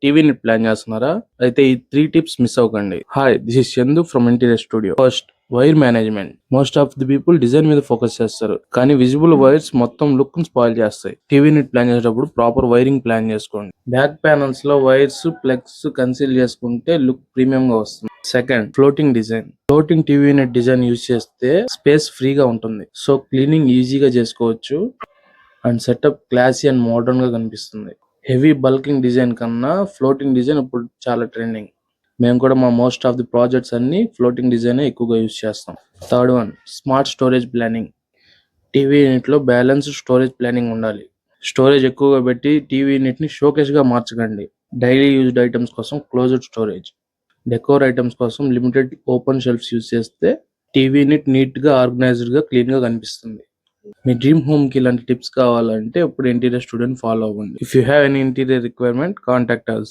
టీవీని ప్లాన్ చేస్తున్నారా? అయితే ఈ 3 టిప్స్ మిస్ అవ్వకండి. Hi, this is Chandu from interior studio. First, wire management. Most of the people design మీద ఫోకస్ చేస్తారు, కానీ విజిబుల్ వైర్స్ మొత్తం లుక్ ని స్పాయిల్ చేస్తాయి. టీవీ యూనిట్ ప్లాన్ చేసేటప్పుడు ప్రాపర్ వైరింగ్ ప్లాన్ చేసుకోండి. బ్యాక్ ప్యానల్స్ లో వైర్స్, ప్లగ్స్ కన్సీల్ చేసుకుంటే లుక్ ప్రీమియం గా వస్తుంది. Second, floating design. Floating TV unit design use చేస్తే స్పేస్ ఫ్రీగా ఉంటుంది, సో క్లీనింగ్ ఈజీగా చేసుకోవచ్చు and setup classy and modern గా కనిపిస్తుంది. హెవీ బల్కింగ్ డిజైన్ కన్నా ఫ్లోటింగ్ డిజైన్ ఇప్పుడు చాలా ట్రెండింగ్. మేము కూడా మా మోస్ట్ ఆఫ్ ది ప్రాజెక్ట్స్ అన్ని ఫ్లోటింగ్ డిజైన్ ఎక్కువగా యూజ్ చేస్తాం. Third one, smart storage planning. TV unit లో బ్యాలెన్స్డ్ స్టోరేజ్ ప్లానింగ్ ఉండాలి. స్టోరేజ్ ఎక్కువగా పెట్టి టీవీ యూనిట్ ని షోకేస్ గా మార్చకండి. డైలీ యూజ్డ్ ఐటమ్స్ కోసం క్లోజ్డ్ స్టోరేజ్, డెకోర్ ఐటమ్స్ కోసం లిమిటెడ్ ఓపెన్ షెల్ఫ్స్ యూజ్ చేస్తే టీవీ యూనిట్ నీట్ గా, ఆర్గనైజ్డ్ గా, క్లీన్ గా కనిపిస్తుంది. మీ డ్రీమ్ హోమ్ కి ఇలాంటి టిప్స్ కావాలంటే ఇప్పుడు ఇంటీరియర్ స్టూడెంట్ ఫాలో అవ్వండి. If you have any interior requirement, contact us.